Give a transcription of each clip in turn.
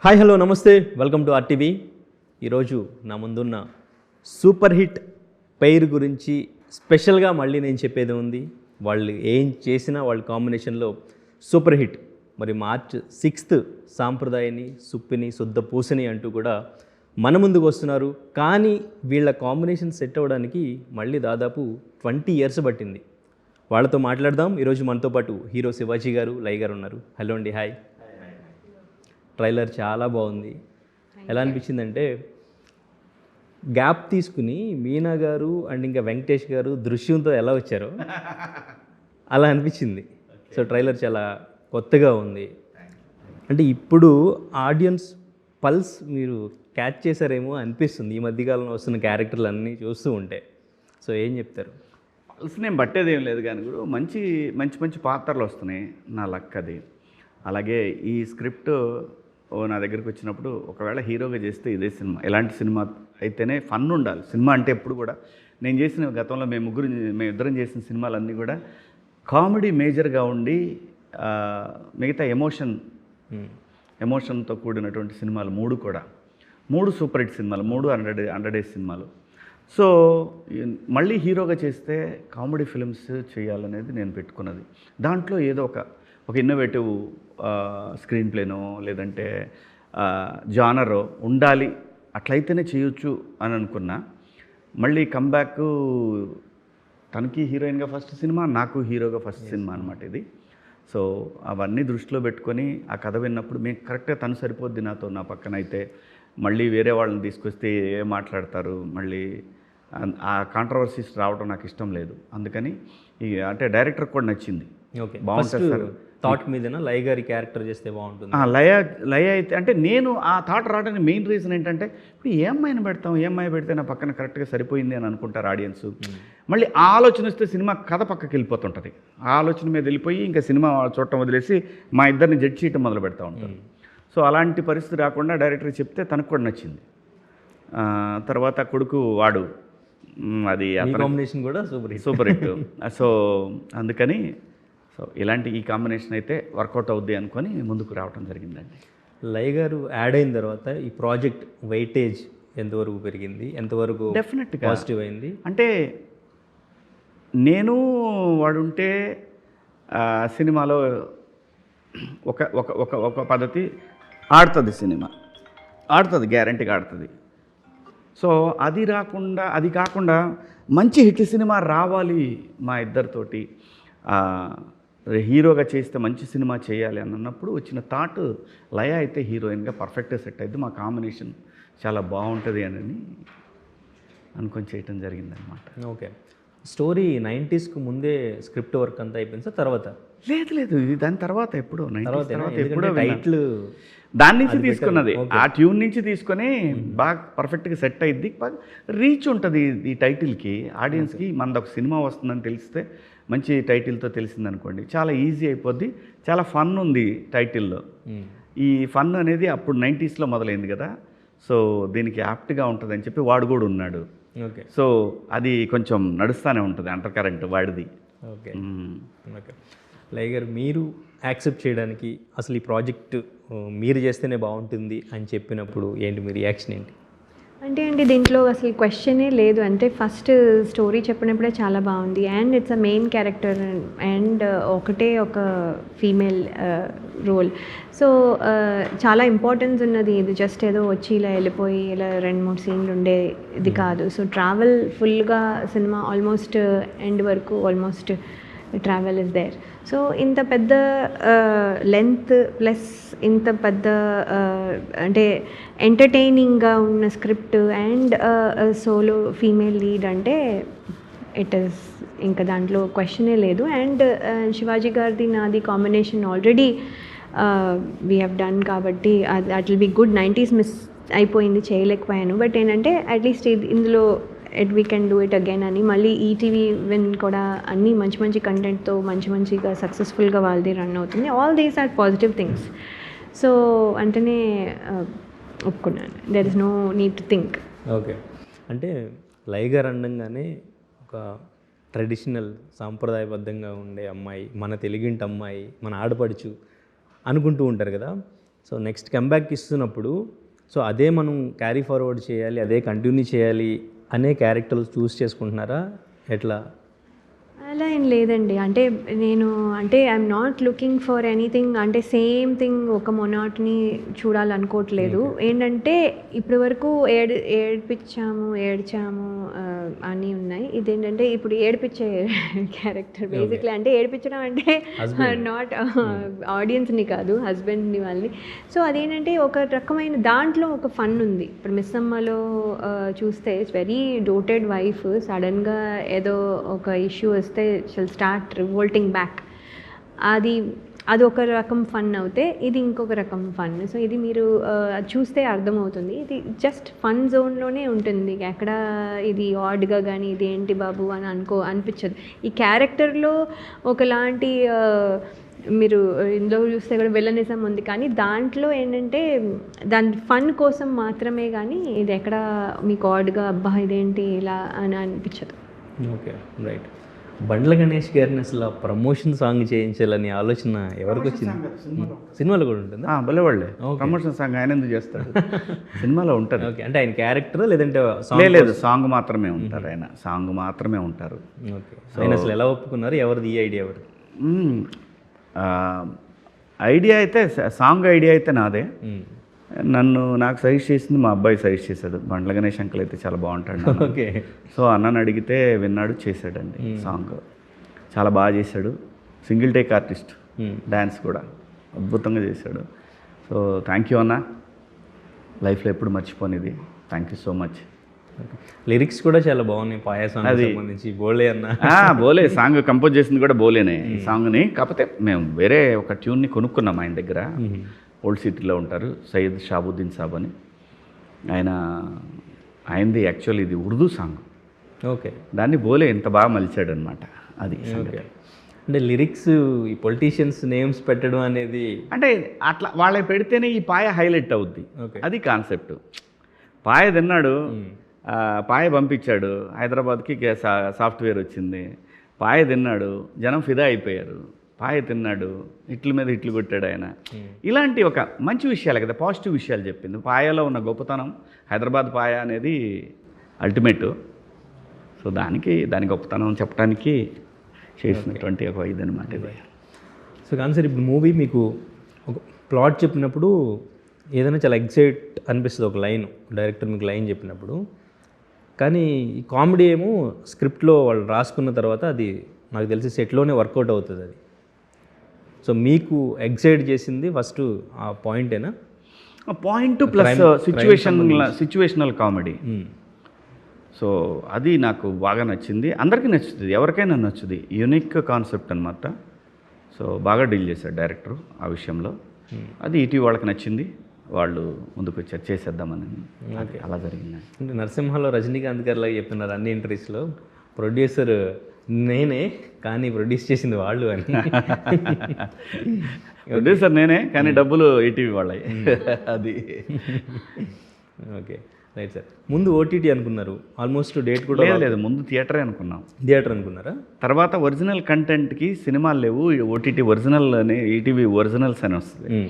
Hi hello నమస్తే welcome to RTV. ఈరోజు నా ముందున్న సూపర్ హిట్ పెయిర్ గురించి స్పెషల్గా మళ్ళీ నేను చెప్పేది ఉంది. వాళ్ళు ఏం చేసినా వాళ్ళ కాంబినేషన్లో సూపర్ హిట్. మరి మార్చ్ 6th సాంప్రదాయని సుప్పిని శుద్ధ పూసని అంటూ కూడా మన ముందుకు వస్తున్నారు. కానీ వీళ్ళ కాంబినేషన్ సెట్ అవ్వడానికి మళ్ళీ దాదాపు 20 years పట్టింది. వాళ్ళతో మాట్లాడదాం. ఈరోజు మనతో పాటు హీరో శివాజీ గారు, లై గారు ఉన్నారు. హలో అండి, హాయ్. ట్రైలర్ చాలా బాగుంది. ఎలా అనిపించిందంటే గ్యాప్ తీసుకుని మీనా గారు అండ్ ఇంకా వెంకటేష్ గారు దృశ్యంతో ఎలా వచ్చారో అలా అనిపించింది. సో ట్రైలర్ చాలా కొత్తగా ఉంది. అంటే ఇప్పుడు ఆడియన్స్ పల్స్ మీరు క్యాచ్ చేశారేమో అనిపిస్తుంది ఈ మధ్యకాలంలో వస్తున్న క్యారెక్టర్లు అన్నీ చూస్తూ ఉంటే. సో ఏం చెప్తారు? పల్స్ నేను పట్టేది ఏం లేదు కానీ కూడా మంచి మంచి మంచి పాత్రలు వస్తున్నాయి. నా లక్ అది. అలాగే ఈ స్క్రిప్ట్ నా దగ్గరికి వచ్చినప్పుడు ఒకవేళ హీరోగా చేస్తే ఇదే సినిమా, ఎలాంటి సినిమా అయితేనే ఫన్ ఉండాలి. సినిమా అంటే ఎప్పుడు కూడా నేను చేసిన గతంలో మేము ఇద్దరం చేసిన సినిమాలన్నీ కూడా కామెడీ మేజర్గా ఉండి మిగతా ఎమోషన్తో కూడినటువంటి సినిమాలు మూడు సూపర్ హిట్ సినిమాలు, 100 days సినిమాలు. సో మళ్ళీ హీరోగా చేస్తే కామెడీ ఫిల్మ్స్ చేయాలనేది నేను పెట్టుకున్నది. దాంట్లో ఏదో ఒక ఇన్నోవేటివ్ స్క్రీన్ ప్లేనో లేదంటే జానరో ఉండాలి, అట్లయితేనే చేయొచ్చు అని అనుకున్నా. మళ్ళీ కంబ్యాక్ తనకి హీరోయిన్గా ఫస్ట్ సినిమా, నాకు హీరోగా ఫస్ట్ సినిమా అనమాట ఇది. సో అవన్నీ దృష్టిలో పెట్టుకొని ఆ కథ విన్నప్పుడు మీకు కరెక్ట్గా తను సరిపోద్ది నాతో, నా పక్కన అయితే మళ్ళీ వేరే వాళ్ళని తీసుకొస్తే ఏం మాట్లాడతారు, మళ్ళీ ఆ కాంట్రవర్సీస్ రావడం నాకు ఇష్టం లేదు. అందుకని అంటే డైరెక్టర్ కూడా నచ్చింది. ఓకే, బాగుంటుంది సార్. థాట్ మీదనా లయ గారి క్యారెక్టర్ చేస్తే బాగుంటుంది? లయ అయితే అంటే నేను ఆ థాట్ రావడానికి మెయిన్ రీజన్ ఏంటంటే ఇప్పుడు ఏ అమ్మాయిని పెడతాం, ఏ అమ్మాయి పెడితే నా పక్కన కరెక్ట్గా సరిపోయింది అని అనుకుంటారు ఆడియన్స్. మళ్ళీ ఆ ఆలోచన వస్తే సినిమా కథ పక్కకి వెళ్ళిపోతుంటుంది. ఆ ఆలోచన మీద వెళ్ళిపోయి ఇంకా సినిమా చూడటం వదిలేసి మా ఇద్దరిని జడ్జ్ చేయటం మొదలు పెడతా ఉంటారు. సో అలాంటి పరిస్థితి రాకుండా డైరెక్టర్ చెప్తే తనకు కూడా నచ్చింది. తర్వాత కొడుకు వాడు, అది కాంబినేషన్ కూడా సూపర్ హిట్. సో అందుకని ఇలాంటి ఈ కాంబినేషన్ అయితే వర్కౌట్ అవుద్ది అనుకొని ముందుకు రావడం జరిగిందండి. లయ గారు యాడ్ అయిన తర్వాత ఈ ప్రాజెక్ట్ వెయిటేజ్ ఎంతవరకు పెరిగింది, ఎంతవరకు డెఫినెట్గా పాజిటివ్ అయింది? అంటే నేను వాడుంటే సినిమాలో ఒక ఒక ఒక ఒక పద్ధతి ఆడుతుంది, సినిమా ఆడుతుంది, గ్యారంటీగా ఆడుతుంది. సో అది కాకుండా మంచి హిట్ సినిమా రావాలి మా ఇద్దరితోటి, హీరోగా చేస్తే మంచి సినిమా చేయాలి అని అన్నప్పుడు వచ్చిన థాట్ లయ అయితే హీరోయిన్గా పర్ఫెక్ట్గా సెట్ అయింది, మా కాంబినేషన్ చాలా బాగుంటుంది అని అనుకొని చేయటం జరిగిందనమాట. ఓకే, స్టోరీ 90sకు ముందే స్క్రిప్ట్ వర్క్ అంతా అయిపోయింది సార్? తర్వాత లేదు ఇది దాని తర్వాత ఎప్పుడో టైటిల్ దాని నుంచి తీసుకున్నది, ఆ ట్యూన్ నుంచి తీసుకొని బాగా పర్ఫెక్ట్గా సెట్ అయ్యిద్ది. రీచ్ ఉంటుంది ఈ టైటిల్కి, ఆడియన్స్కి. మనది ఒక సినిమా వస్తుందని తెలిస్తే, మంచి టైటిల్తో తెలిసిందనుకోండి, చాలా ఈజీ అయిపోద్ది. చాలా ఫన్ ఉంది టైటిల్లో. ఈ ఫన్ అనేది అప్పుడు 90sలో మొదలైంది కదా, సో దీనికి యాప్ట్గా ఉంటుందని చెప్పి వాడు కూడా ఉన్నాడు. ఓకే, సో అది కొంచెం నడుస్తూనే ఉంటుంది అంటర్ కరెంట్ వాడిది. Okay okay. లయ గారు, మీరు యాక్సెప్ట్ చేయడానికి అసలు ఈ ప్రాజెక్ట్ మీరు చేస్తేనే బాగుంటుంది అని చెప్పినప్పుడు ఏంటి మీ రియాక్షన్ ఏంటి? అంటే దీంట్లో అసలు క్వశ్చనే లేదు. అంటే ఫస్ట్ స్టోరీ చెప్పినప్పుడే చాలా బాగుంది. And it's a main character and ఒక ఫీమేల్ రోల్. సో చాలా ఇంపార్టెన్స్ ఉన్నది. ఇది జస్ట్ ఏదో వచ్చి ఇలా వెళ్ళిపోయి ఇలా 2-3 సీన్లు ఉండే ఇది కాదు. సో ట్రావెల్ ఫుల్గా సినిమా ఆల్మోస్ట్ ఎండ్ వరకు almost travel is there. So ఇంత పెద్ద లెంత్ ప్లస్ ఇంత పెద్ద అంటే ఎంటర్టైనింగ్గా ఉన్న script and solo female lead అంటే ఇట్ ఈస్ ఇంకా దాంట్లో క్వశ్చనే లేదు. అండ్ శివాజీ గారిది నాది combination already we have done కాబట్టి it will be good. 90s miss అయిపోయింది, చేయలేకపోయాను. బట్ ఏంటంటే అట్లీస్ట్ ఇందులో we can do it again అని మళ్ళీ ఈటీవీ విన్ కూడా అన్నీ మంచి కంటెంట్తో మంచిగా సక్సెస్ఫుల్గా వాళ్ళది రన్ అవుతుంది. All these are positive things. So అంటేనే ఒప్పుకున్నాను. There is no need to think. Okay, అంటే లయ గారు అనగానే ఒక ట్రెడిషనల్ సాంప్రదాయబద్ధంగా ఉండే అమ్మాయి, మన తెలుగింటి అమ్మాయి, మన ఆడపడుచు అనుకుంటూ ఉంటారు కదా. సో నెక్స్ట్ కంబ్యాక్ ఇస్తున్నప్పుడు సో అదే మనం క్యారీ ఫార్వర్డ్ చేయాలి, అదే కంటిన్యూ చేయాలి అనే క్యారెక్టర్లు చూస్ చేసుకుంటున్నారా ఎట్లా? అలా ఏం లేదండి. అంటే నేను I'm not looking for anything, అంటే సేమ్ థింగ్ ఒక మొనాటనీ చూడాలనుకోవట్లేదు. ఏంటంటే ఇప్పటి వరకు ఏడ్చాము అన్నీ ఉన్నాయి. ఇదేంటంటే ఇప్పుడు ఏడిపించే క్యారెక్టర్ బేసిక్లీ. అంటే ఏడిపించడం అంటే నాట్ ఆడియన్స్ని కాదు, హస్బెండ్ని వాళ్ళని. సో అదేంటంటే ఒక రకమైన దాంట్లో ఒక ఫన్ ఉంది. ఇప్పుడు మిస్ అమ్మలో చూస్తే ఇట్స్ వెరీ డోటెడ్ వైఫ్, సడన్గా ఏదో ఒక ఇష్యూ వస్తే షల్ స్టార్ట్ రివోల్టింగ్ బ్యాక్. అది ఒక రకం ఫన్ అవుతే ఇది ఇంకొక రకం ఫన్. సో ఇది మీరు చూస్తే అర్థమవుతుంది. ఇది జస్ట్ ఫన్ జోన్లోనే ఉంటుంది. ఎక్కడ ఇది ఆడ్గా కానీ ఇది ఏంటి బాబు అని అనిపించదు. ఈ క్యారెక్టర్లో ఒకలాంటి మీరు ఇందులో చూస్తే కూడా విలనిజం ఉంది, కానీ దాంట్లో ఏంటంటే దాని ఫన్ కోసం మాత్రమే, కానీ ఇది ఎక్కడ మీకు ఆడ్గా అబ్బా ఇదేంటి ఇలా అని అనిపించదు. Okay, right. బండ్ల గణేష్ గారిని అసలు ప్రమోషన్ సాంగ్ చేయించాలని ఆలోచన ఎవరికి వచ్చింది? సినిమాలో కూడా ఉంటుందా? భలేవాళ్ళే ప్రమోషన్ సాంగ్ ఆయన ఎందుకు చేస్తాడు? సినిమాలో ఉంటుంది. ఓకే, అంటే ఆయన క్యారెక్టర్ లేదంటే లేదు, సాంగ్ మాత్రమే ఉంటారు. ఆయన సాంగ్ మాత్రమే ఉంటారు. ఓకే, ఆయన అసలు ఎలా ఒప్పుకున్నారు? ఎవరిది ఈ ఐడియా? ఎవరు ఐడియా అయితే, సాంగ్ ఐడియా అయితే నాదే. నాకు సజెస్ట్ చేసింది మా అబ్బాయి సజెస్ట్ చేశాడు. బండ్ల గణేష్ అంకుల్ అయితే చాలా బాగుంటాడు. ఓకే, సో అన్నని అడిగితే విన్నాడు, చేశాడండి. సాంగ్ చాలా బాగా చేశాడు. సింగిల్ టేక్ ఆర్టిస్ట్, డ్యాన్స్ కూడా అద్భుతంగా చేశాడు. సో థ్యాంక్ యూ అన్న, లైఫ్లో ఎప్పుడు మర్చిపోనిది. Thank you so much. Lyrics కూడా చాలా బాగున్నాయి. పాయాసం సంబంధించి బోలే అన్న బోలే సాంగ్ కంపోజ్ చేసింది కూడా బోలేనే ఈ సాంగ్ని. కాకపోతే మేము వేరే ఒక ట్యూన్ని కొనుక్కున్నాం ఆయన దగ్గర. ఓల్డ్ సిటీలో ఉంటారు, సయ్యద్ షాబుద్దీన్ సాబ్ అని. ఆయనది యాక్చువల్లీ ఇది ఉర్దూ సాంగ్. ఓకే, దాన్ని బోలే ఎంత బాగా మలిచాడు అనమాట. అది ఓకే. అంటే లిరిక్స్ ఈ పొలిటీషియన్స్ నేమ్స్ పెట్టడం అనేది అంటే అట్లా వాళ్ళే పెడితేనే ఈ పాయ హైలైట్ అవుద్ది. అది కాన్సెప్ట్. పాయ తిన్నాడు, పాయ పంపించాడు హైదరాబాద్కి, సాఫ్ట్వేర్ వచ్చింది. పాయ తిన్నాడు, జనం ఫిదా అయిపోయారు. పాయ తిన్నాడు, ఇట్ల మీద ఇట్లు కొట్టాడు ఆయన. ఇలాంటి ఒక మంచి విషయాలు కదా, పాజిటివ్ విషయాలు చెప్పింది. పాయలో ఉన్న గొప్పతనం, హైదరాబాద్ పాయ అనేది అల్టిమేట్. సో దాని గొప్పతనం చెప్పడానికి చేసినటువంటి ఒక ఇది అనమాట ఇది. సో కానీ సార్, ఇప్పుడు మూవీ మీకు ఒక ప్లాట్ చెప్పినప్పుడు ఏదైనా చాలా ఎగ్జైట్ అనిపిస్తుంది. ఒక లైన్ డైరెక్టర్ మీకు లైన్ చెప్పినప్పుడు, కానీ ఈ కామెడీ ఏమో స్క్రిప్ట్లో వాళ్ళు రాసుకున్న తర్వాత అది నాకు తెలిసి సెట్లోనే వర్కౌట్ అవుతుంది అది. సో మీకు ఎగ్జైట్ చేసింది ఫస్ట్ ఆ పాయింటేనా? Point plus situational comedy. So అది నాకు బాగా నచ్చింది. అందరికీ నచ్చుతుంది, ఎవరికైనా నచ్చుతుంది. యూనిక్ కాన్సెప్ట్ అనమాట. సో బాగా డీల్ చేశాడు డైరెక్టర్ ఆ విషయంలో. అది ఇటీవల వాళ్ళకి నచ్చింది, వాళ్ళు ముందుకు వచ్చారు చేసేద్దామని. అలా జరిగింది. అంటే నరసింహలో రజనీకాంత్ గారిలాగా చెప్తున్నారు అన్ని ఇంటర్వ్యూస్లో, ప్రొడ్యూసర్ నేనే కానీ ప్రొడ్యూస్ చేసింది వాళ్ళు అని. ప్రొడ్యూసర్ నేనే కానీ డబ్బులు ఈటీవీ వాళ్ళవి. అది ఓకే, రైట్ సార్. ముందు ఓటీటీ అనుకున్నారు, ఆల్మోస్ట్ డేట్ కూడా లేదు. ముందు థియేటరే అనుకున్నాం. థియేటర్ అనుకున్నారా? తర్వాత ఒరిజినల్ కంటెంట్కి సినిమాలు లేవు, ఓటీటీ ఒరిజినల్ అని, ఈటీవీ ఒరిజినల్స్ అని వస్తుంది.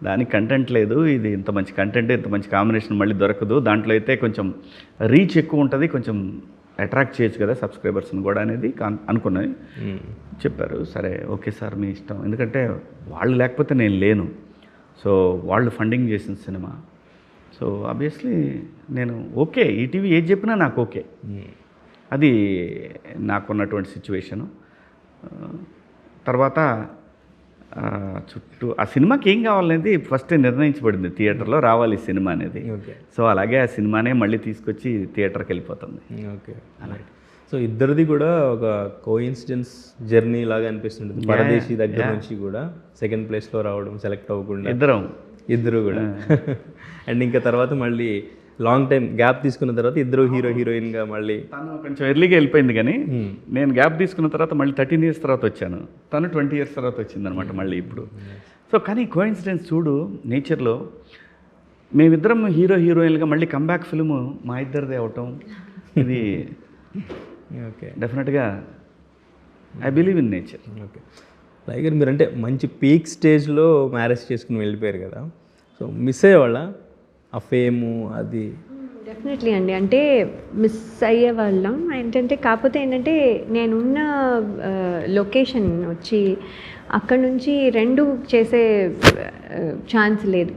దానికి కంటెంట్ లేదు. ఇది ఇంత మంచి కంటెంట్, ఇంత మంచి కాంబినేషన్ మళ్ళీ దొరకదు. దాంట్లో అయితే కొంచెం రీచ్ ఎక్కువ ఉంటుంది, కొంచెం అట్రాక్ట్ చేయొచ్చు కదా సబ్స్క్రైబర్స్ని కూడా అనేది అనుకున్నది. చెప్పారు, సరే ఓకే సార్ మీ ఇష్టం. ఎందుకంటే వాళ్ళు లేకపోతే నేను లేను. సో వాళ్ళు ఫండింగ్ చేసిన సినిమా. సో ఆబ్వియస్లీ నేను ఓకే, ఈటీవీ ఏది చెప్పినా నాకు ఓకే. అది నాకున్నటువంటి సిచ్యువేషను. తర్వాత చుట్టూ ఆ సినిమాకి ఏం కావాలనేది ఫస్ట్ నిర్ణయించబడింది, థియేటర్లో రావాలి సినిమా అనేది. సో అలాగే ఆ సినిమానే మళ్ళీ తీసుకొచ్చి థియేటర్కి వెళ్ళిపోతుంది. ఓకే, సో ఇద్దరిది కూడా ఒక కోఇన్సిడెన్స్ జర్నీ లాగా అనిపిస్తుంటుంది. పరదేశీ దగ్గర నుంచి కూడా సెకండ్ ప్లేస్లో రావడం, సెలెక్ట్ అవ్వకుండా ఇద్దరు కూడా. అండ్ ఇంకా తర్వాత మళ్ళీ లాంగ్ టైం గ్యాప్ తీసుకున్న తర్వాత ఇద్దరు హీరోయిన్గా మళ్ళీ. తను కొంచెం ఎర్లీగా వెళ్ళిపోయింది, కానీ నేను గ్యాప్ తీసుకున్న తర్వాత మళ్ళీ 13 years తర్వాత వచ్చాను. తను 20 years తర్వాత వచ్చిందనమాట మళ్ళీ ఇప్పుడు. సో కానీ కోఇన్సిడెన్స్ చూడు, నేచర్లో మేమిద్దరం హీరోయిన్గా మళ్ళీ కంబ్యాక్ ఫిల్ము మా ఇద్దరిదే అవటం, ఇది ఓకే డెఫినెట్గా I believe in nature. Okay, like మీరంటే మంచి పీక్ స్టేజ్లో మ్యారేజ్ చేసుకుని వెళ్ళిపోయారు కదా. సో మిస్ అయ్యేవాళ్ళ ఆ ఫేము అది? డెఫినెట్లీ అండి. అంటే మిస్ అయ్యే వాళ్ళం. ఏంటంటే కాకపోతే ఏంటంటే నేనున్న లొకేషన్ వచ్చి అక్కడ నుంచి 2 చేసే ఛాన్స్ లేదు.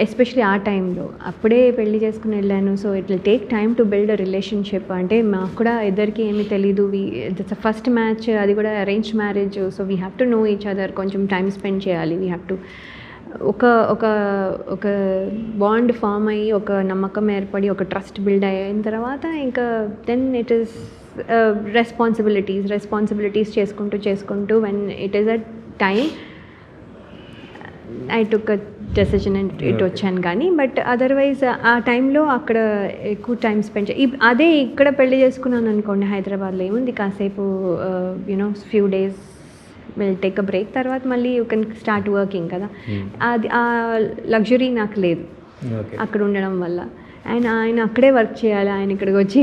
ఎస్పెషలీ ఆ టైంలో అప్పుడే పెళ్లి చేసుకుని వెళ్ళాను. So it will take time to build a relationship. అంటే మాకు కూడా ఇద్దరికి ఏమీ తెలీదు. ఇట్స్ ఫస్ట్ మ్యాచ్, అది కూడా arrange marriage. So we have to know each other. కొంచెం టైం స్పెండ్ చేయాలి. వీ హ్యావ్ టు ఒక ఒక ఒక బాండ్ ఫామ్ అయ్యి, ఒక నమ్మకం ఏర్పడి, ఒక ట్రస్ట్ బిల్డ్ అయిన తర్వాత ఇంకా దెన్ ఇట్ ఈస్ రెస్పాన్సిబిలిటీస్ చేసుకుంటూ when it is a time I took a decision and ఇటు వచ్చాను. కానీ బట్ అదర్వైజ్ ఆ టైంలో అక్కడ ఎక్కువ టైం స్పెండ్ అదే ఇక్కడ పెళ్లి చేసుకున్నాను అనుకోండి హైదరాబాద్లో, ఏముంది కాసేపు few days will take a break, తర్వాత మళ్ళీ యూ కెన్ స్టార్ట్ వర్కింగ్ కదా. అది ఆ లగ్జరీ నాకు లేదు అక్కడ ఉండడం వల్ల. ఆయన అక్కడే వర్క్ చేయాలి, ఆయన ఇక్కడికి వచ్చి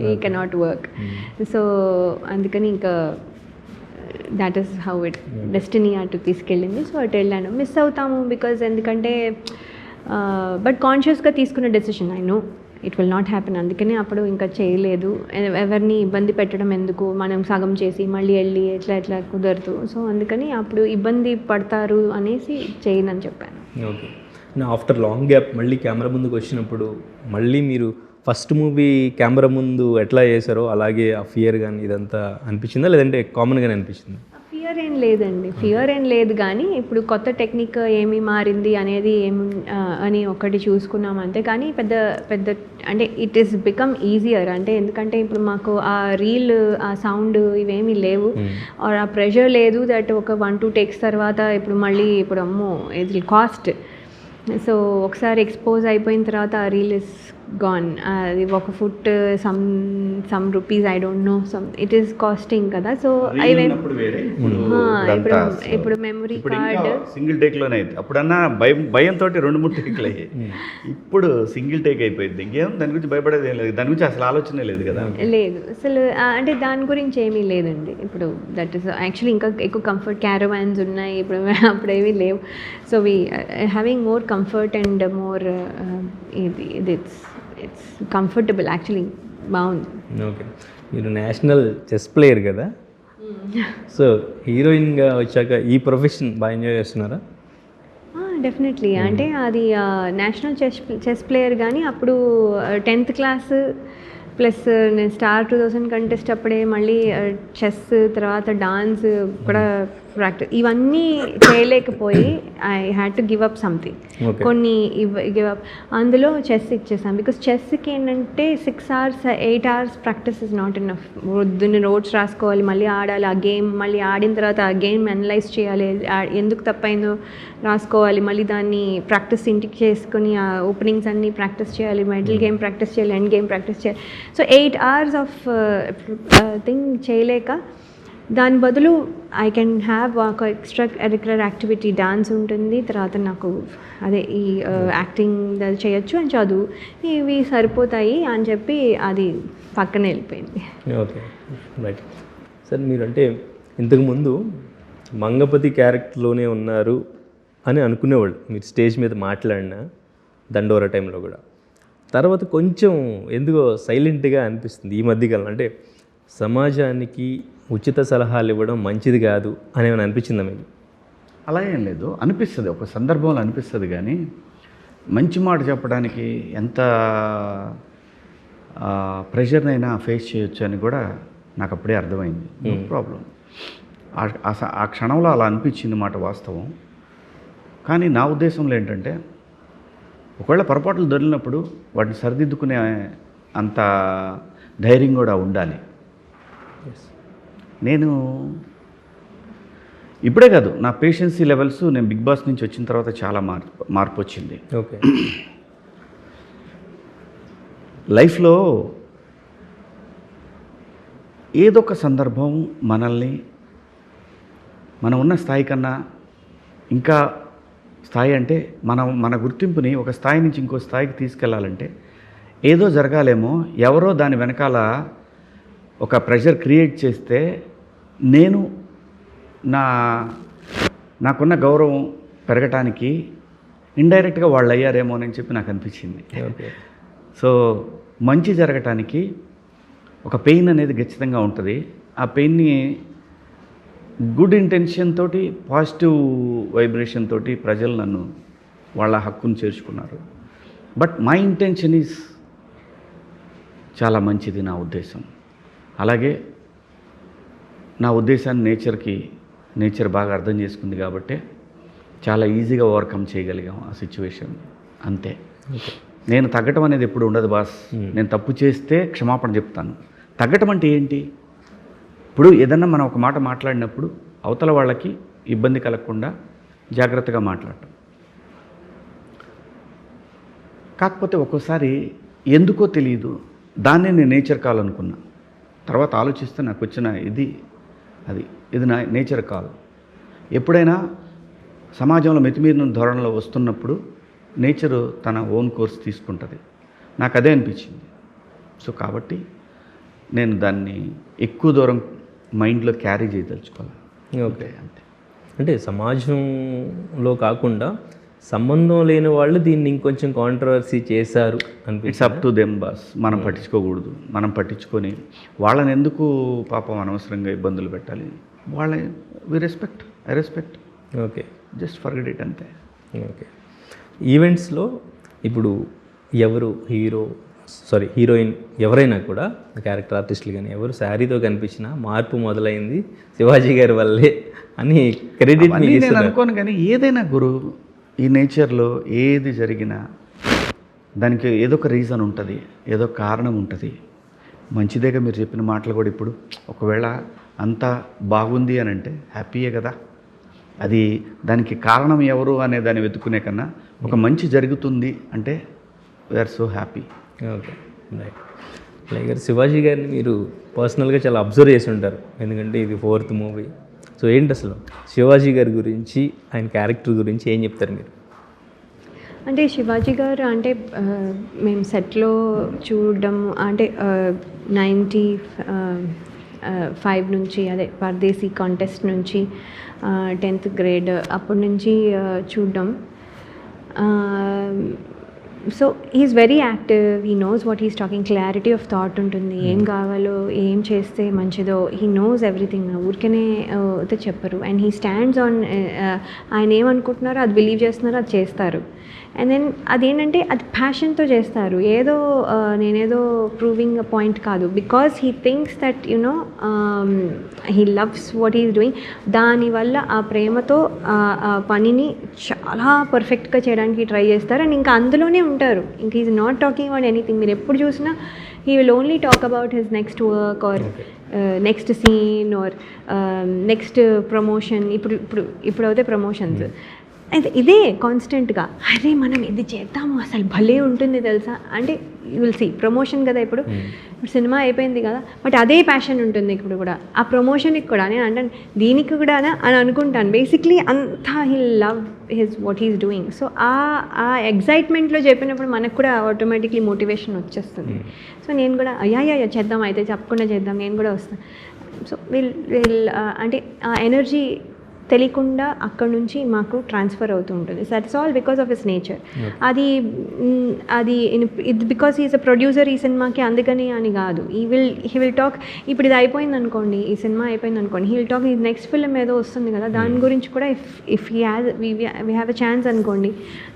ఈ కెనాట్ వర్క్. సో అందుకని ఇంకా that is how it destiny అటు తీసుకెళ్ళింది. సో అటు వెళ్ళాను. మిస్ అవుతాము బికాజ్ ఎందుకంటే బట్ కాన్షియస్గా తీసుకున్న decision I know it will not happen. అందుకని అప్పుడు ఇంకా చేయలేదు. ఎవరిని ఇబ్బంది పెట్టడం ఎందుకు, మనం సగం చేసి మళ్ళీ వెళ్ళి ఎట్లా కుదరదు. సో అందుకని అప్పుడు ఇబ్బంది పడతారు అనేసి చేయనని చెప్పాను. ఓకే. ఆఫ్టర్ లాంగ్ గ్యాప్ మళ్ళీ కెమెరా ముందుకు వచ్చినప్పుడు మళ్ళీ మీరు ఫస్ట్ మూవీ కెమెరా ముందు ఎట్లా చేశారో అలాగే ఆ ఫియర్ కానీ ఇదంతా అనిపించిందా, లేదంటే కామన్గానే అనిపించింది? ఫియర్ ఏం లేదండి. ఫియర్ ఏం లేదు, కానీ ఇప్పుడు కొత్త టెక్నిక్ ఏమి మారింది అనేది అని ఒకటి చూసుకున్నాం అంతే. కానీ పెద్ద అంటే ఇట్ ఈస్ బికమ్ ఈజియర్. అంటే ఎందుకంటే ఇప్పుడు మాకు ఆ రీల్, ఆ సౌండ్ ఇవేమీ లేవు, ఆర్ ఆ ప్రెషర్ లేదు దట్ ఒక 1-2 టేక్స్ తర్వాత ఇప్పుడు అమ్మో ఇది కాస్ట్. సో ఒకసారి ఎక్స్పోజ్ అయిపోయిన తర్వాత ఆ రీల్ ఇస్ గాన్. అది ఒక foot some rupees, I don't know, it is costing కదా. సో ఇప్పుడు మెమరీ కార్డ్ సింగిల్ టేక్లోనే అయితే అప్పుడన్నా భయంతో 2-3 టేక్లు అయ్యాయి. ఇప్పుడు సింగిల్ టేక్ అయిపోయింది. ఇంకేం దాని గురించి భయపడేది ఏం లేదు, దాని గురించి అసలు ఆలోచనే లేదు కదా. లేదు అసలు. అంటే దాని గురించి ఏమీ లేదండి. ఇప్పుడు దట్ ఈస్ యాక్చువల్లీ ఇంకా ఎక్కువ కంఫర్ట్ క్యారవాన్స్ ఉన్నాయి ఇప్పుడు, అప్పుడేమీ లేవు. So we having more comfort and more it's comfortable actually. బాగుంది. ఓకే. మీరు నేషనల్ చెస్ ప్లేయర్ కదా, సో హీరోయిన్గా వచ్చాక ఈ ప్రొఫెషన్ బాగా ఎంజాయ్ చేస్తున్నారా? డెఫినెట్లీ. అంటే అది నేషనల్ చెస్ ప్లేయర్, కానీ అప్పుడు 10th క్లాస్ ప్లస్ నేను స్టార్ 2000 కంటెస్ట్ అప్పుడే మళ్ళీ చెస్, తర్వాత డాన్స్ కూడా ప్రాక్టీస్, ఇవన్నీ చేయలేకపోయి I had to give up something. కొన్ని గివ్ అప్. అందులో చెస్ ఇచ్చేసాను. బికాస్ చెస్కి ఏంటంటే 6 hours 8 hours practice is not enough. పొద్దున్న నోట్స్ రాసుకోవాలి, మళ్ళీ ఆడాలి ఆ గేమ్, మళ్ళీ ఆడిన తర్వాత ఆ గేమ్ అనలైజ్ చేయాలి, ఎందుకు తప్పైందో రాసుకోవాలి, మళ్ళీ దాన్ని ప్రాక్టీస్ ఇంటికి చేసుకొని ఆ ఓపెనింగ్స్ అన్నీ ప్రాక్టీస్ చేయాలి, మిడిల్ గేమ్ ప్రాక్టీస్ చేయాలి, ఎండ్ గేమ్ ప్రాక్టీస్ చేయాలి. సో 8 hours ఆఫ్ థింగ్ చేయలేక, దాని బదులు ఐ కెన్ హ్యావ్ ఒక ఎక్స్ట్రా కరిక్యులర్ యాక్టివిటీ డాన్స్ ఉంటుంది, తర్వాత నాకు అదే ఈ యాక్టింగ్ చేయొచ్చు అని చదువు, ఇవి సరిపోతాయి అని చెప్పి అది పక్కన వెళ్ళిపోయింది. Okay, right. సార్ మీరు అంటే ఇంతకుముందు మంగపతి క్యారెక్టర్లోనే ఉన్నారు అని అనుకునేవాళ్ళు మీరు స్టేజ్ మీద మాట్లాడిన దండోరా టైంలో కూడా. తర్వాత కొంచెం ఎందుకో సైలెంట్గా అనిపిస్తుంది ఈ మధ్యకాలం. అంటే సమాజానికి ఉచిత సలహాలు ఇవ్వడం మంచిది కాదు అని ఏమైనా అనిపించిందా మీకు? అలా ఏం లేదు, అనిపిస్తుంది, ఒక సందర్భంలో అనిపిస్తుంది. కానీ మంచి మాట చెప్పడానికి ఎంత ప్రెషర్నైనా ఫేస్ చేయొచ్చు అని కూడా నాకు అప్పుడే అర్థమైంది. No problem. ఆ క్షణంలో అలా అనిపించింది మాట వాస్తవం. కానీ నా ఉద్దేశంలో ఏంటంటే, ఒకవేళ పొరపాట్లు దొరికినప్పుడు వాటిని సరిదిద్దుకునే అంత ధైర్యం కూడా ఉండాలి. నేను ఇప్పుడే కాదు, నా పేషెన్సీ లెవెల్స్ నేను బిగ్ బాస్ నుంచి వచ్చిన తర్వాత చాలా మార్పు వచ్చింది. ఓకే. లైఫ్లో ఏదో ఒక సందర్భం మనల్ని మనం ఉన్న స్థాయి కన్నా ఇంకా స్థాయి, అంటే మన గుర్తింపుని ఒక స్థాయి నుంచి ఇంకో స్థాయికి తీసుకెళ్లాలంటే ఏదో జరగాలేమో, ఎవరో దాని వెనకాల ఒక ప్రెషర్ క్రియేట్ చేస్తే నేను నాకున్న గౌరవం పెరగటానికి ఇండైరెక్ట్గా వాళ్ళు అయ్యారేమో అని చెప్పి నాకు అనిపించింది. ఓకే. సో మంచి జరగటానికి ఒక పెయిన్ అనేది ఖచ్చితంగా ఉంటుంది. ఆ పెయిన్ని గుడ్ ఇంటెన్షన్ తోటి, పాజిటివ్ వైబ్రేషన్ తోటి ప్రజలు నన్ను వాళ్ళ హక్కును చేర్చుకున్నారు. బట్ మై ఇంటెన్షన్ ఈజ్ చాలా మంచిది నా ఉద్దేశం. అలాగే నా ఉద్దేశాన్ని నేచర్ బాగా అర్థం చేసుకుంది కాబట్టి చాలా ఈజీగా ఓవర్కమ్ చేయగలిగాం ఆ సిచ్యువేషన్. అంతే. నేను తగ్గటం అనేది ఎప్పుడు ఉండదు బాస్. నేను తప్పు చేస్తే క్షమాపణ చెప్తాను. తగ్గటం అంటే ఏంటి? ఇప్పుడు ఏదన్నా మనం ఒక మాట మాట్లాడినప్పుడు అవతల వాళ్ళకి ఇబ్బంది కలగకుండా జాగ్రత్తగా మాట్లాడటం. కాకపోతే ఒక్కోసారి ఎందుకో తెలియదు దాన్నే నేను నేచర్ కాల్ అనుకున్నా. తర్వాత ఆలోచిస్తే నాకు వచ్చిన ఇది నా నేచర్ కాల్. ఎప్పుడైనా సమాజంలో మితిమీరిన ధోరణిలో వస్తున్నప్పుడు నేచరు తన ఓన్ కోర్స్ తీసుకుంటుంది. నాకు అదే అనిపించింది. సో కాబట్టి నేను దాన్ని ఎక్కువ దూరం మైండ్లో క్యారీ చేయదలుచుకోవాలి. ఓకే. అంతే. అంటే సమాజంలో కాకుండా సంబంధం లేని వాళ్ళు దీన్ని ఇంకొంచెం కాంట్రవర్సీ చేశారు అనిపించింది. It's up to them boss. మనం పట్టించుకోకూడదు. మనం పట్టించుకొని వాళ్ళని ఎందుకు పాపం అనవసరంగా ఇబ్బందులు పెట్టాలి? వాళ్ళ I respect. Okay. Just forget it అంతే. ఓకే. ఈవెంట్స్లో ఇప్పుడు ఎవరు హీరోయిన్ ఎవరైనా కూడా క్యారెక్టర్ ఆర్టిస్టులు కానీ ఎవరు శారీతో కనిపించినా మార్పు మొదలైంది శివాజీ గారి వల్లే అని క్రెడిట్ నేను అనుకోను. కానీ ఏదైనా గురు, ఈ నేచర్లో ఏది జరిగినా దానికి ఏదో ఒక రీజన్ ఉంటుంది, ఏదో కారణం ఉంటుంది. మంచిదేగా మీరు చెప్పిన మాటలు కూడా. ఇప్పుడు ఒకవేళ అంతా బాగుంది అని అంటే హ్యాపీయే కదా. అది దానికి కారణం ఎవరు అనే దాన్ని వెతుక్కునే కన్నా ఒక మంచి జరుగుతుంది అంటే we're so happy. Okay. Right. Like Shivaji గారిని మీరు పర్సనల్గా చాలా అబ్జర్వ్ చేసి ఉంటారు, ఎందుకంటే ఇది 4th మూవీ. సో ఏంటి అసలు శివాజీ గారి గురించి, ఆయన క్యారెక్టర్ గురించి ఏం చెప్తారు మీరు? అంటే శివాజీ గారు అంటే మేము సెట్లో చూడడం అంటే 95 నుంచి, అదే పర్దేశీ కాంటెస్ట్ నుంచి 10th grade అప్పటి నుంచి చూడడం. So he's very active, he knows what he's talking, clarity of thought ఉంటుంది, ఏం కావాలో ఏం చేస్తే మంచిదో హీ నోస్ ఎవ్రీథింగ్. ఊరికనే అయితే చెప్పరు. అండ్ హీ స్టాండ్స్ ఆన్, ఆయన ఏమనుకుంటున్నారో అది బిలీవ్ చేస్తున్నారో అది చేస్తారు. అండ్ దెన్ అదేంటంటే అది ప్యాషన్తో చేస్తారు. నేనేదో ప్రూవింగ్ అ పాయింట్ కాదు. Because he thinks that he loves what is doing. దానివల్ల ఆ ప్రేమతో ఆ పనిని చాలా పర్ఫెక్ట్గా చేయడానికి ట్రై చేస్తారు. అండ్ ఇంకా అందులోనే ఉంటారు. ఇంకా is not talking about anything. మీరు ఎప్పుడు చూసినా he will only talk about his next work or next scene or next promotion. ఇప్పుడు అయితే ప్రమోషన్స్ అయితే ఇదే కాన్స్టెంట్గా, అరే మనం ఇది చేద్దాము అసలు భలే ఉంటుంది తెలుసా అంటే యూ విల్ సీ ప్రమోషన్ కదా. ఇప్పుడు సినిమా అయిపోయింది కదా, బట్ అదే ప్యాషన్ ఉంటుంది ఇప్పుడు కూడా ఆ ప్రమోషన్కి కూడా. నేను అంటాను దీనికి కూడా అని అనుకుంటాను. బేసిక్లీ అంతా he love his what he's doing. So ఆ ఎగ్జైట్మెంట్లో చెప్పినప్పుడు మనకు కూడా ఆటోమేటిక్లీ మోటివేషన్ వచ్చేస్తుంది. సో నేను కూడా అయ్యా చేద్దాం, అయితే తప్పకుండా చేద్దాం, నేను కూడా వస్తాను. సో అంటే ఆ ఎనర్జీ తెలియకుండా అక్కడ నుంచి మాకు ట్రాన్స్ఫర్ అవుతూ ఉంటుంది. So that's all because of his nature. అది బికాస్ ఈజ్ అ ప్రొడ్యూసర్ ఈ సినిమాకి, అందుకని అని కాదు. He will talk. ఇప్పుడు ఇది అయిపోయింది అనుకోండి, ఈ సినిమా అయిపోయింది అనుకోండి, హీ విల్ టాక్ ఈ నెక్స్ట్ ఫిల్మ్ ఏదో వస్తుంది కదా, దాని గురించి కూడా if we have a chance అనుకోండి,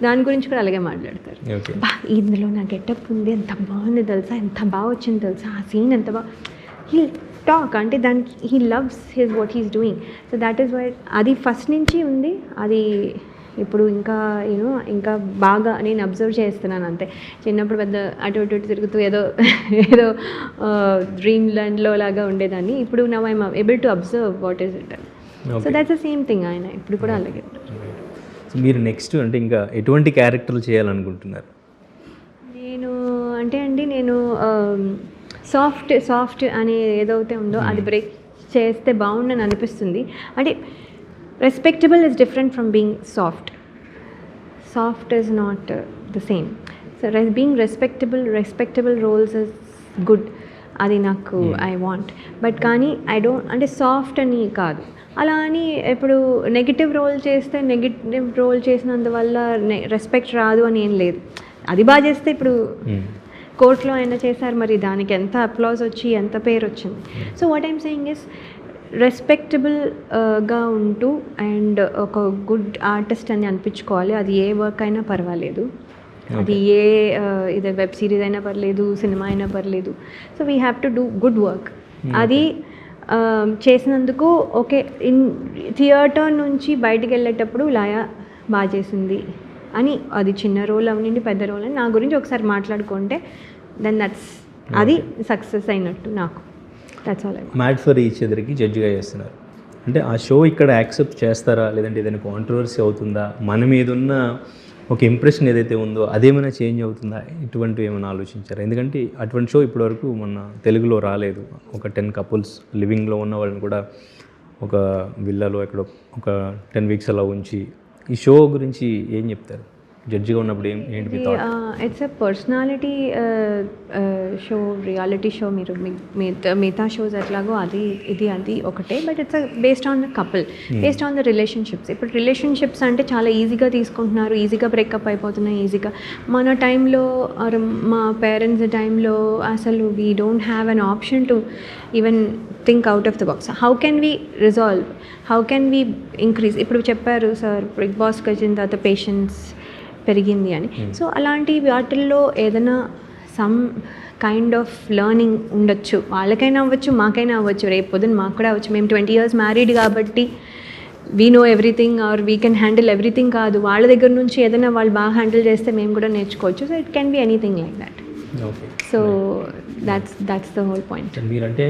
దాని గురించి కూడా అలాగే మాట్లాడతారు. ఇందులో నా గెటప్ ఉంది, ఎంత బాగుంది తెలుసా, ఎంత బాగా వచ్చింది తెలుసా, ఆ సీన్ ఎంత బాగా, హీ టాక్. అంటే దానికి he loves his what he's doing. So that is why అది ఫస్ట్ నుంచి ఉంది. అది ఇప్పుడు ఇంకా బాగా నేను అబ్జర్వ్ చేస్తున్నాను అంతే. చిన్నప్పుడు పెద్ద అటు తిరుగుతూ ఏదో డ్రీమ్ ల్యాండ్లో లాగా ఉండేదాన్ని. ఇప్పుడు now I'm able to observe what is it. So that's the same thing. ఆయన ఇప్పుడు కూడా అలాగే. సో మీరు నెక్స్ట్ అంటే ఇంకా ఎటువంటి క్యారెక్టర్లు చేయాలనుకుంటున్నారు? నేను సాఫ్ట్ అని ఏదైతే ఉందో అది బ్రేక్ చేస్తే బాగుండని అనిపిస్తుంది. అంటే respectable is different from being soft is not the same. So being respectable roles is good. అది నాకు ఐ వాంట్. బట్ కానీ ఐ డోంట్, అంటే సాఫ్ట్ అని కాదు, అలా అని ఇప్పుడు నెగిటివ్ రోల్ చేస్తే నెగిటివ్ రోల్ చేసినందువల్ల రెస్పెక్ట్ రాదు అని ఏం లేదు. అది బాగా చేస్తే ఇప్పుడు కోర్టులో అయినా చేశారు, మరి దానికి ఎంత అప్లాజ్ వచ్చి ఎంత పేరు వచ్చింది. So what I'm saying is రెస్పెక్టబుల్గా ఉంటూ అండ్ ఒక గుడ్ ఆర్టిస్ట్ అని అనిపించుకోవాలి. అది ఏ వర్క్ అయినా పర్వాలేదు, అది ఏ ఇది వెబ్ సిరీస్ అయినా పర్లేదు, సినిమా అయినా పర్లేదు. So we have to do good work. అది చేసినందుకు ఓకే, ఇన్ థియేటర్ నుంచి బయటికి వెళ్ళేటప్పుడు లాయా బాగా చేసింది అని, అది చిన్న రోల్ అవనండి పెద్ద రోల్ అని నా గురించి ఒకసారి మాట్లాడుకుంటే దెన్ అది సక్సెస్ అయినట్టు నాకు. That's all. Mad for each అదర్కి జడ్జిగా చేస్తున్నారు అంటే ఆ షో ఇక్కడ యాక్సెప్ట్ చేస్తారా, లేదంటే ఏదైనా కాంట్రవర్సీ అవుతుందా, మన మీద ఉన్న ఒక ఇంప్రెషన్ ఏదైతే ఉందో అదేమైనా చేంజ్ అవుతుందా, ఇటువంటివి ఏమైనా ఆలోచించారా? ఎందుకంటే అటువంటి షో ఇప్పటివరకు మన తెలుగులో రాలేదు. ఒక 10 కపుల్స్ లివింగ్లో ఉన్న వాళ్ళని కూడా ఒక విల్లాలో ఎక్కడో ఒక 10 వీక్స్ అలా ఉంచి, ఈ షో గురించి ఏం చెప్తారు జడ్జిగా ఉన్నప్పుడు? ఏంటి మీ thought? It's a personality show, reality show. మీరు మిగతా షోస్ ఎట్లాగో అది అది ఒకటే, but it's based on the couple, based on the relationships. ఇప్పుడు రిలేషన్షిప్స్ అంటే చాలా ఈజీగా తీసుకుంటున్నారు, ఈజీగా బ్రేకప్ అయిపోతున్నాయి ఈజీగా. మన టైంలో మా పేరెంట్స్ టైంలో అసలు we don't have an option to even think out of the box. How can we resolve, how can we increase? ఇప్పుడు చెప్పారు సార్ బిగ్ బాస్కి వచ్చిన తర్వాత పేషెన్స్ పెరిగింది అని. సో అలాంటి వాటిల్లో ఏదైనా సమ్ కైండ్ ఆఫ్ లెర్నింగ్ ఉండొచ్చు. వాళ్ళకైనా అవ్వచ్చు, మాకైనా అవ్వచ్చు, రేపు పొద్దున్న మాకు కూడా అవ్వచ్చు. మేము 20 years మ్యారీడ్ కాబట్టి we know everything or we can handle everything కాదు. వాళ్ళ దగ్గర నుంచి ఏదైనా వాళ్ళు బాగా హ్యాండిల్ చేస్తే మేము కూడా నేర్చుకోవచ్చు. So it can be anything like that. Okay, so that's the whole point. మీరంటే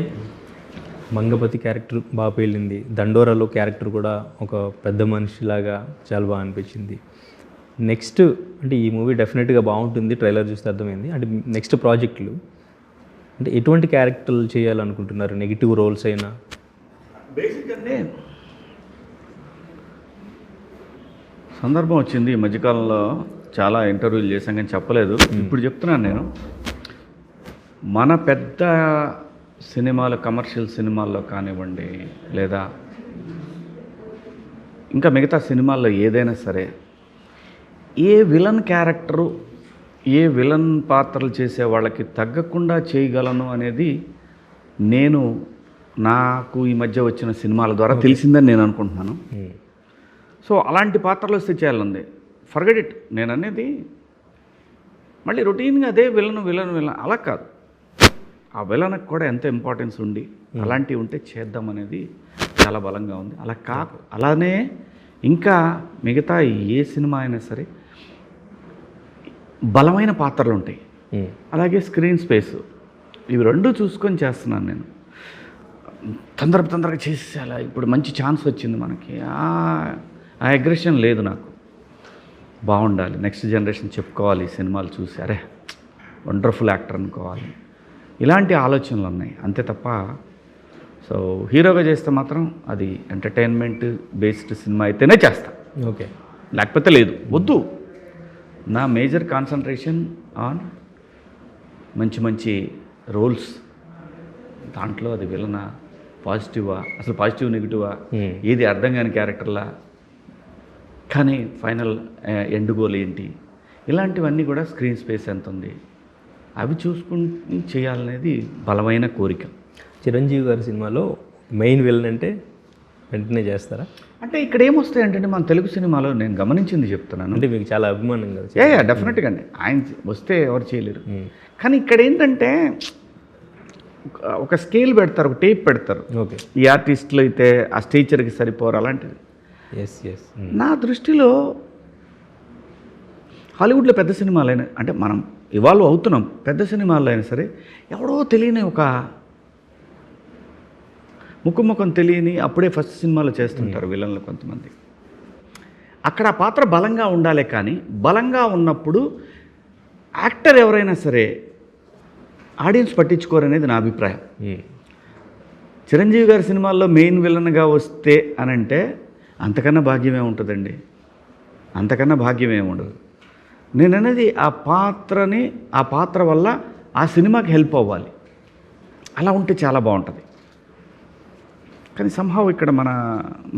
మంగపతి క్యారెక్టర్ బాగా పేలింది, దండోరాలో క్యారెక్టర్ కూడా ఒక పెద్ద మనిషిలాగా చాలా బాగా అనిపించింది. నెక్స్ట్ అంటే ఈ మూవీ డెఫినెట్గా బాగుంటుంది, ట్రైలర్ చూస్తే అర్థమైంది. అంటే నెక్స్ట్ ప్రాజెక్టులు అంటే ఎటువంటి క్యారెక్టర్లు చేయాలనుకుంటున్నారు? నెగిటివ్ రోల్స్ అయినా? బేసిక్గానే సందర్భం వచ్చింది ఈ మధ్యకాలంలో, చాలా ఇంటర్వ్యూలు చేశాం కానీ చెప్పలేదు. ఇప్పుడు చెప్తున్నాను నేను, మన పెద్ద సినిమాలు, కమర్షియల్ సినిమాల్లో కానివ్వండి, లేదా ఇంకా మిగతా సినిమాల్లో ఏదైనా సరే, ఏ విలన్ క్యారెక్టరు, ఏ విలన్ పాత్రలు చేసే వాళ్ళకి తగ్గకుండా చేయగలను అనేది నాకు ఈ మధ్య వచ్చిన సినిమాల ద్వారా తెలిసిందని నేను అనుకుంటున్నాను. సో అలాంటి పాత్రలు వస్తే చేయాలంది. Forget it. నేను అనేది మళ్ళీ రొటీన్గా అదే విలన్ అలా కాదు. ఆ విలన్కి కూడా ఎంత ఇంపార్టెన్స్ ఉండి అలాంటివి ఉంటే చేద్దాం అనేది చాలా బలంగా ఉంది. అలానే ఇంకా మిగతా ఏ సినిమా అయినా సరే బలమైన పాత్రలు ఉంటాయి, అలాగే స్క్రీన్ స్పేస్, ఇవి రెండు చూసుకొని చేస్తున్నాను నేను. తొందరగా చేసేయాలా, ఇప్పుడు మంచి ఛాన్స్ వచ్చింది మనకి, ఆ అగ్రెషన్ లేదు నాకు. బాగుండాలి, నెక్స్ట్ జనరేషన్ చెప్పుకోవాలి ఈ సినిమాలు చూసి, అరే వండర్ఫుల్ యాక్టర్ అనుకోవాలి, ఇలాంటి ఆలోచనలు ఉన్నాయి అంతే తప్ప. సో హీరోగా చేస్తే మాత్రం అది ఎంటర్టైన్మెంట్ బేస్డ్ సినిమా అయితేనే చేస్తా, ఓకే, లేకపోతే లేదు, వద్దు. నా మేజర్ కాన్సన్ట్రేషన్ ఆన్ మంచి రోల్స్. దాంట్లో అది విలనా, పాజిటివా, అసలు పాజిటివ్ నెగిటివా, ఏది అర్థం కాని క్యారెక్టర్లా, కానీ ఫైనల్ ఎండ్ గోల్ ఏంటి, ఇలాంటివన్నీ కూడా స్క్రీన్ స్పేస్ ఎంత ఉంది అవి చూసుకుని చేయాలనేది బలమైన కోరిక. చిరంజీవి గారి సినిమాలో మెయిన్ విలన్ అంటే వెంటనే చేస్తారా? అంటే ఇక్కడ ఏమొస్తాయంటే మన తెలుగు సినిమాలో నేను గమనించింది చెప్తున్నాను. అంటే మీకు చాలా అభిమానం కదా? డెఫినెట్గా అండి, ఆయన వస్తే ఎవరు చేయలేరు. కానీ ఇక్కడ ఏంటంటే ఒక స్కేల్ పెడతారు, ఒక టేప్ పెడతారు. ఓకే, ఈ ఆర్టిస్టులు అయితే ఆ స్టేచర్కి సరిపోరు అలాంటిది. నా దృష్టిలో హాలీవుడ్లో పెద్ద సినిమాలైనా, అంటే మనం ఇవాల్వ్ అవుతున్నాం, పెద్ద సినిమాల్లో అయినా సరే ఎవడో తెలియని ఒక ముఖం తెలియని అప్పుడే ఫస్ట్ సినిమాలో చేస్తుంటారు విలన్లు కొంతమంది. అక్కడ ఆ పాత్ర బలంగా ఉండాలి, కానీ బలంగా ఉన్నప్పుడు యాక్టర్ ఎవరైనా సరే ఆడియన్స్ పట్టించుకోరనేది నా అభిప్రాయం. చిరంజీవి గారి సినిమాల్లో మెయిన్ విలన్గా వస్తే అనంటే అంతకన్నా భాగ్యమే ఉంటుందండి, అంతకన్నా భాగ్యమే ఉండదు. నేను అనేది ఆ పాత్ర వల్ల ఆ సినిమాకి హెల్ప్ అవ్వాలి, అలా ఉంటే చాలా బాగుంటుంది. కానీ సంహవ్ ఇక్కడ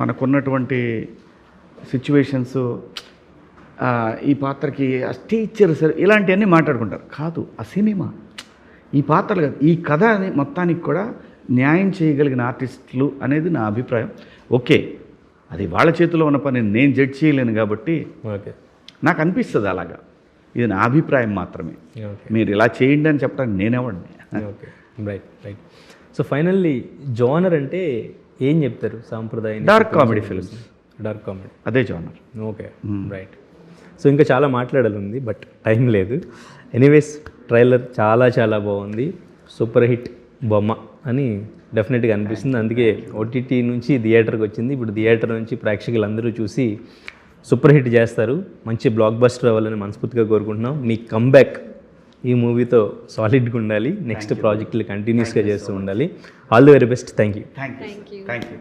మనకున్నటువంటి సిచ్యువేషన్స్, ఈ పాత్రకి ఆ టీచర్ సార్ ఇలాంటివన్నీ మాట్లాడుకుంటారు. కాదు, ఆ సినిమా ఈ పాత్రలు కాదు, ఈ కథ మొత్తానికి కూడా న్యాయం చేయగలిగిన ఆర్టిస్టులు అనేది నా అభిప్రాయం. ఓకే, అది వాళ్ళ చేతిలో ఉన్న పని, నేను జడ్జ్ చేయలేను కాబట్టి ఓకే, నాకు అనిపిస్తుంది అలాగా. ఇది నా అభిప్రాయం మాత్రమే. ఓకే, మీరు ఇలా చేయండి అని చెప్పడానికి నేనేవాడిని. Okay, right right. So finally genre అంటే ఏం చెప్తారు? సాంప్రదాయ dark comedy films, dark comedy, అదే జోనర్. Okay, right. సో ఇంకా చాలా మాట్లాడాలి ఉంది, బట్ టైం లేదు. ఎనీవేస్, ట్రైలర్ చాలా చాలా బాగుంది. సూపర్ హిట్ బొమ్మ అని డెఫినెట్గా అనిపిస్తుంది. అందుకే ఓటీటీ నుంచి థియేటర్కి వచ్చింది. ఇప్పుడు థియేటర్ నుంచి ప్రేక్షకులు అందరూ చూసి సూపర్ హిట్ చేస్తారు. మంచి బ్లాక్ బస్టర్ అవ్వాలని మనస్ఫూర్తిగా కోరుకుంటున్నాం. మీ కంబ్యాక్ ఈ మూవీతో సాలిడ్గా ఉండాలి. నెక్స్ట్ ప్రాజెక్టులు కంటిన్యూస్గా చేస్తూ ఉండాలి. All the very best. Thank you. Thank you.